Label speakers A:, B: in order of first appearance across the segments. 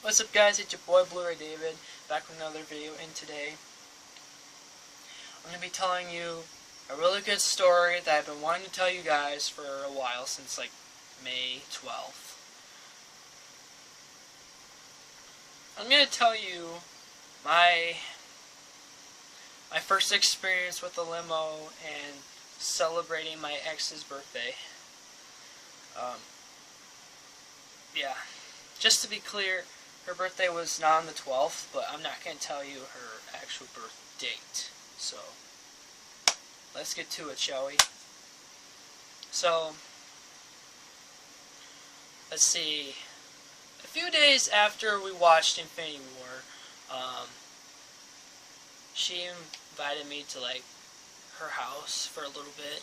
A: What's up, guys? It's your boy Blu-rayDave, back with another video, and today I'm going to be telling you a really good story that I've been wanting to tell you guys for a while, since like May 12th. I'm going to tell you my first experience with a limo and celebrating my ex's birthday. Yeah, just to be clear, her birthday was not on the 12th, but I'm not going to tell you her actual birth date. So, let's get to it, shall we? So, let's see. A few days after we watched Infinity War, she invited me to, like, her house for a little bit,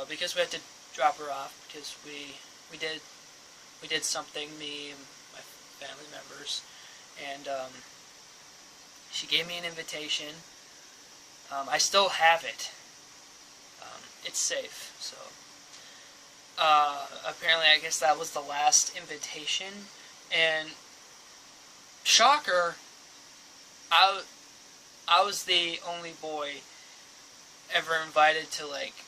A: because we had to drop her off, because we did something, me and my family members, and she gave me an invitation. I still have it. It's safe, so apparently I guess that was the last invitation, and shocker, I was the only boy ever invited to, like,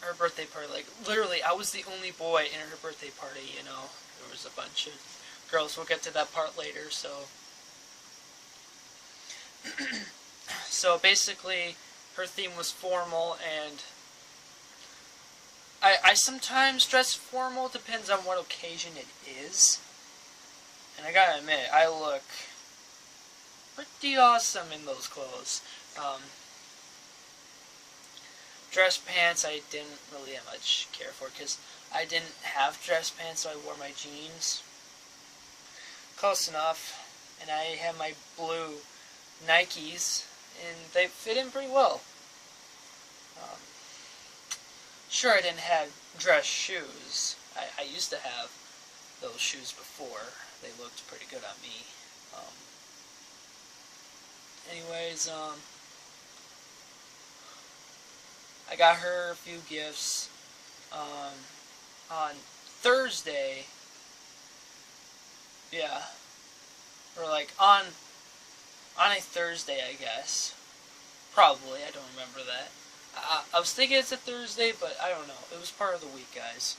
A: her birthday party. Like, literally, I was the only boy in her birthday party, you know. There was a bunch of girls. We'll get to that part later, so. So, basically, her theme was formal, and I sometimes dress formal, depends on what occasion it is. And I gotta admit, I look pretty awesome in those clothes. Dress pants I didn't really have much care for, because I didn't have dress pants, so I wore my jeans. Close enough. And I had my blue Nikes, and they fit in pretty well. Sure, I didn't have dress shoes. I used to have those shoes before. They looked pretty good on me. Anyways, I got her a few gifts. On Thursday, yeah, or like on a Thursday, I guess. Probably, I don't remember that. I was thinking it's a Thursday, but I don't know. It was part of the week, guys.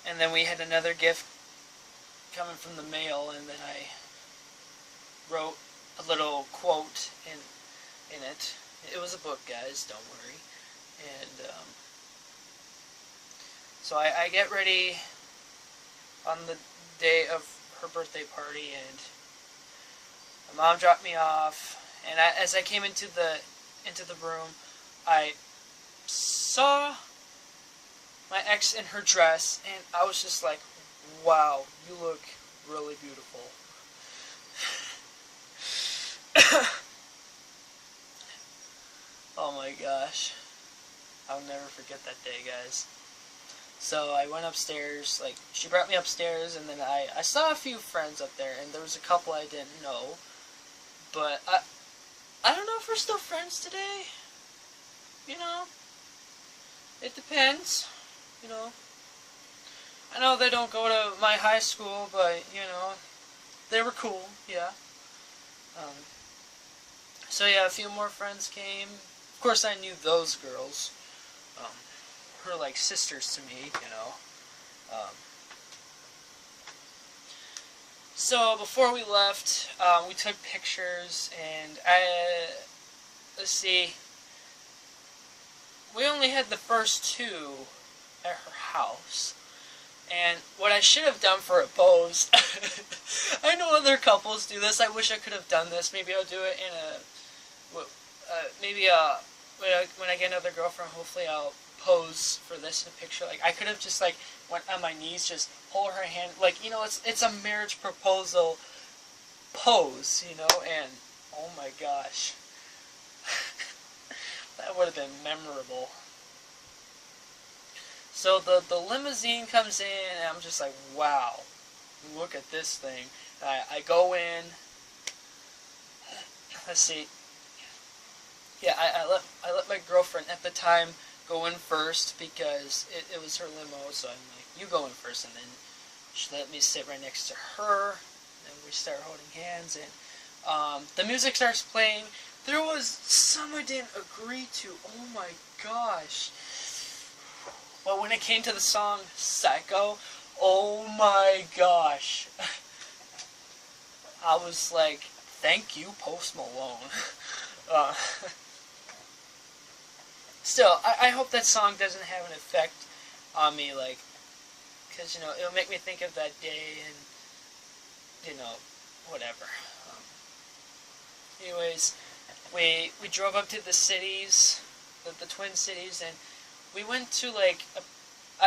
A: And then we had another gift coming from the mail, and then I wrote a little quote in it. It was a book, guys, don't worry. And so I get ready on the day of her birthday party, and my mom dropped me off, and as I came into the room, I saw my ex in her dress, and I was just like, wow, you look really beautiful. Oh my gosh. I'll never forget that day, guys. So I went upstairs, like, she brought me upstairs, and then I saw a few friends up there, and there was a couple I didn't know. But I don't know if we're still friends today. You know? It depends. You know? I know they don't go to my high school, but, you know, they were cool, yeah. So yeah, a few more friends came. Of course, I knew those girls. Her like sisters to me, you know. So before we left, we took pictures, and let's see. We only had the first two at her house. And what I should have done for a pose, I know other couples do this. I wish I could have done this. Maybe I'll do it in when I get another girlfriend, hopefully I'll pose for this in a picture. Like, I could have just, like, went on my knees, just hold her hand, like, you know, it's a marriage proposal pose, you know, and, oh my gosh. That would have been memorable. So the limousine comes in, and I'm just like, wow, look at this thing. I go in. Let's see. Yeah, I let my girlfriend at the time go in first because it was her limo, so I'm like, you go in first, and then she let me sit right next to her, and we start holding hands, and the music starts playing. There was some I didn't agree to, oh my gosh. But when it came to the song Psycho, oh my gosh. I was like, thank you, Post Malone. Still, I hope that song doesn't have an effect on me, like, because, you know, it'll make me think of that day and, you know, whatever. Anyways, we drove up to the cities, the Twin Cities, and we went to, like,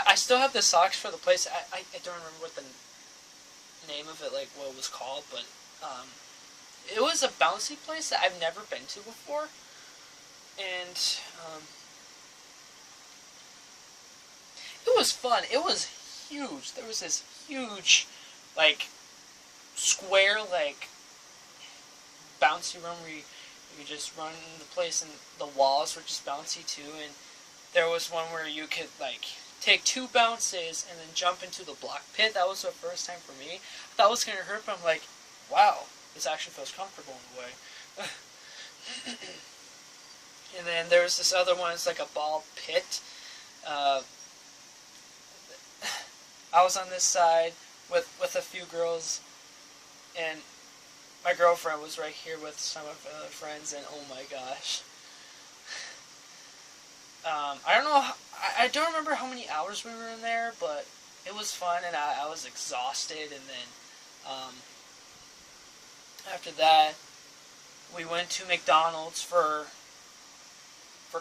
A: I still have the socks for the place. I don't remember what the name of it, like, what it was called, but, it was a bouncy place that I've never been to before, and, it was fun. It was huge. There was this huge, like, square, like, bouncy room where you could just run the place, and the walls were just bouncy too, and there was one where you could, like, take 2 bounces and then jump into the block pit. That was the first time for me. I thought it was going to hurt, but I'm like, wow, this actually feels comfortable in a way. And then there was this other one, it's like a ball pit. I was on this side with a few girls, and my girlfriend was right here with some of her friends, and oh my gosh. I don't know, I don't remember how many hours we were in there, but it was fun, and I was exhausted, and then, after that, we went to McDonald's for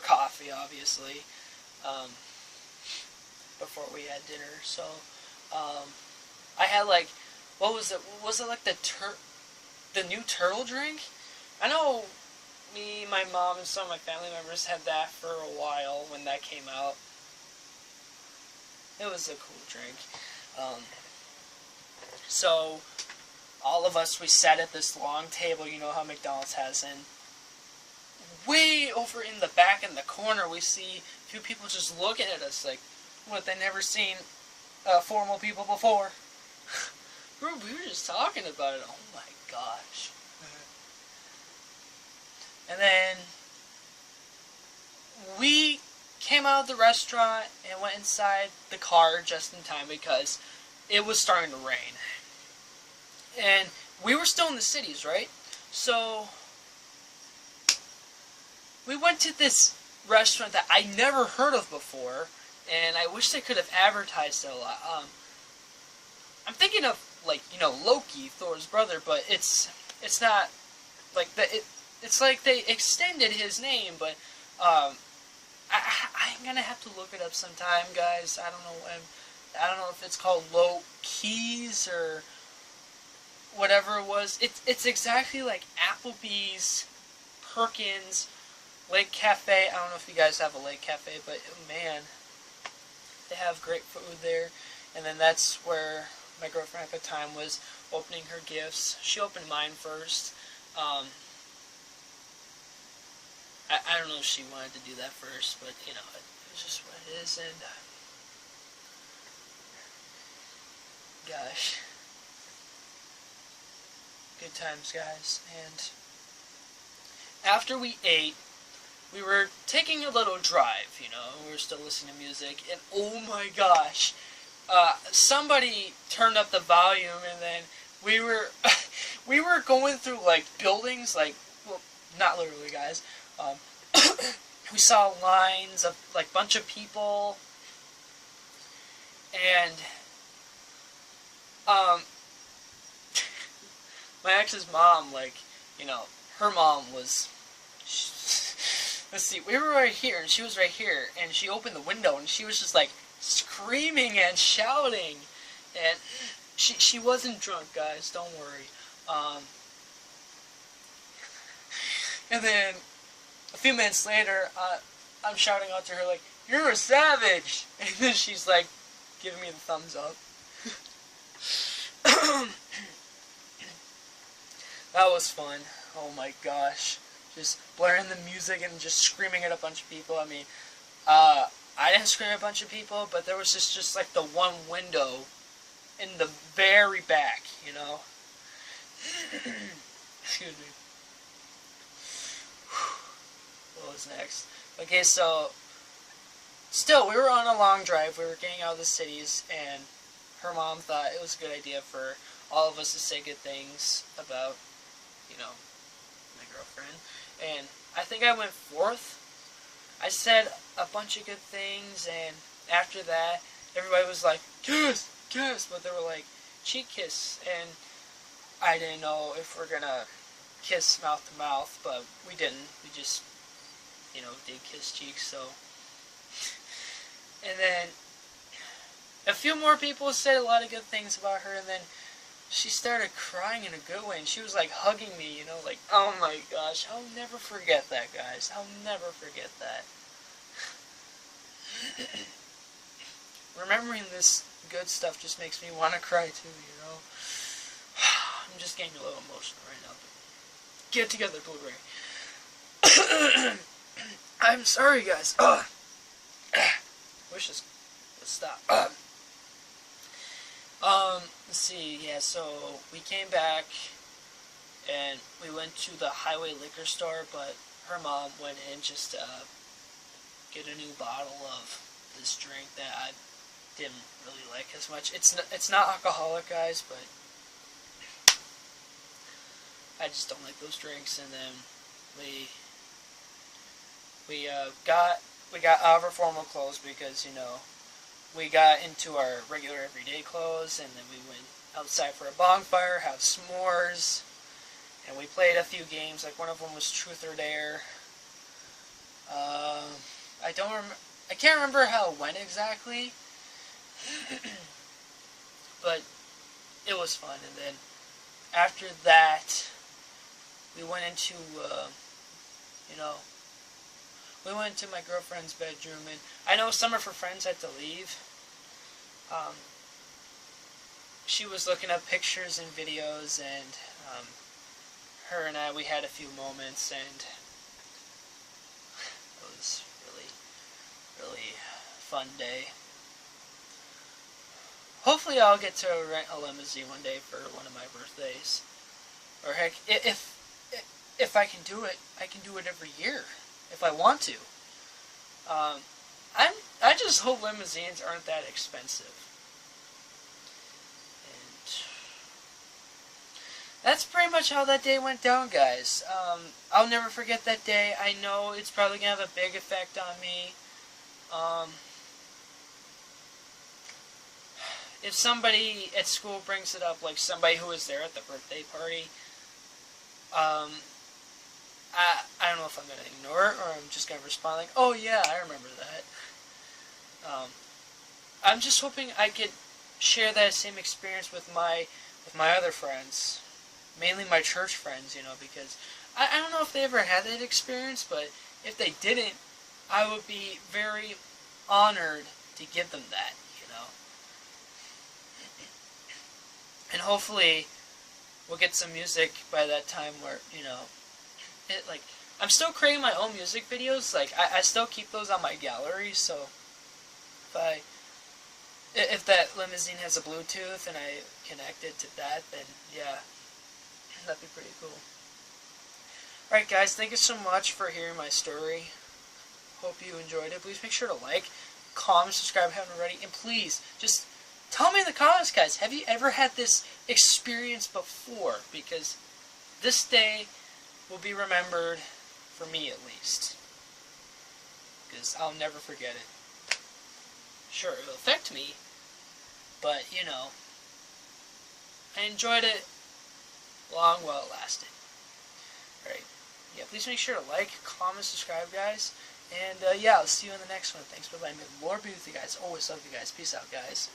A: coffee, obviously, before we had dinner, so, I had, like, what was it, like the new turtle drink? I know me, my mom, and some of my family members had that for a while when that came out. It was a cool drink. So, all of us, we sat at this long table, you know how McDonald's has, and way over in the back in the corner, we see a few people just looking at us like, what, they never seen formal people before. Bro, we were just talking about it. Oh my gosh. And then we came out of the restaurant and went inside the car just in time because it was starting to rain. And we were still in the cities, right? So we went to this restaurant that I never heard of before, and I wish they could have advertised it a lot. I'm thinking of, like, you know, Loki, Thor's brother, but it's not like that. It's like they extended his name, but I'm gonna have to look it up sometime, guys. I don't know if it's called Loki's or whatever it was. It's exactly like Applebee's, Perkins, Lake Cafe. I don't know if you guys have a Lake Cafe, but man, they have great food there. And then that's where my girlfriend at the time was opening her gifts. She opened mine first. I don't know if she wanted to do that first, but, you know, it's just what it is, and, gosh. Good times, guys. And after we ate, we were taking a little drive, you know, we were still listening to music, and oh my gosh, somebody turned up the volume, and then we were, we were going through, like, buildings, like, well, not literally, guys. We saw lines of, like, bunch of people, and, my ex's mom, like, you know, her mom was, let's see, we were right here, and she was right here, and she opened the window, and she was just, like, screaming and shouting, and she wasn't drunk, guys, don't worry. And then a few minutes later, I'm shouting out to her, like, "You're a savage!" And then she's, like, giving me the thumbs up. That was fun. Oh my gosh. Just blaring the music and just screaming at a bunch of people. I mean, I didn't scare a bunch of people, but there was just like the one window in the very back, you know. Excuse me. What was next? Okay, so still, we were on a long drive. We were getting out of the cities, and her mom thought it was a good idea for all of us to say good things about, you know, my girlfriend. And I think I went fourth. I said a bunch of good things, and after that, everybody was like, kiss, kiss, but they were like, cheek kiss, and I didn't know if we're gonna kiss mouth to mouth, but we didn't. We just, you know, did kiss cheeks, so. And then a few more people said a lot of good things about her, and then she started crying in a good way, and she was like hugging me, you know, like, oh my gosh, I'll never forget that, guys. I'll never forget that. Remembering this good stuff just makes me want to cry too, you know. I'm just getting a little emotional right now, but get together, Blu-ray. I'm sorry, guys. Wish this would stop. Let's see, yeah, so we came back, and we went to the Highway liquor store, but her mom went in just to get a new bottle of this drink that I didn't really like as much. It's not alcoholic, guys, but I just don't like those drinks. And then we got out of our formal clothes because, you know, we got into our regular everyday clothes, and then we went outside for a bonfire, have s'mores, and we played a few games. Like one of them was Truth or Dare. I can't remember how it went exactly, but it was fun. And then after that, we went into, you know, we went to my girlfriend's bedroom, and I know some of her friends had to leave. She was looking up pictures and videos, and her and we had a few moments, and it was really fun day. Hopefully I'll get to rent a limousine one day for one of my birthdays. Or heck, if I can do it, I can do it every year if I want to. I just hope limousines aren't that expensive. And that's pretty much how that day went down, guys. I'll never forget that day. I know it's probably gonna have a big effect on me. If somebody at school brings it up, like somebody who was there at the birthday party, I don't know if I'm going to ignore it or I'm just going to respond like, oh yeah, I remember that. I'm just hoping I could share that same experience with my other friends, mainly my church friends, you know, because I don't know if they ever had that experience, but if they didn't, I would be very honored to give them that, you know. And hopefully we'll get some music by that time where, you know, I'm still creating my own music videos. Like, I still keep those on my gallery, so if that limousine has a Bluetooth and I connect it to that, then yeah, that'd be pretty cool. Alright guys, thank you so much for hearing my story. Hope you enjoyed it. Please make sure to like, comment, subscribe if you haven't already, and please, just tell me in the comments, guys, have you ever had this experience before? Because this day will be remembered, for me at least, because I'll never forget it. Sure, it'll affect me, but, you know, I enjoyed it long while it lasted. Alright, yeah, please make sure to like, comment, subscribe, guys, and, yeah, I'll see you in the next one. Thanks for letting me. Lord be with you guys. Always love you guys. Peace out, guys.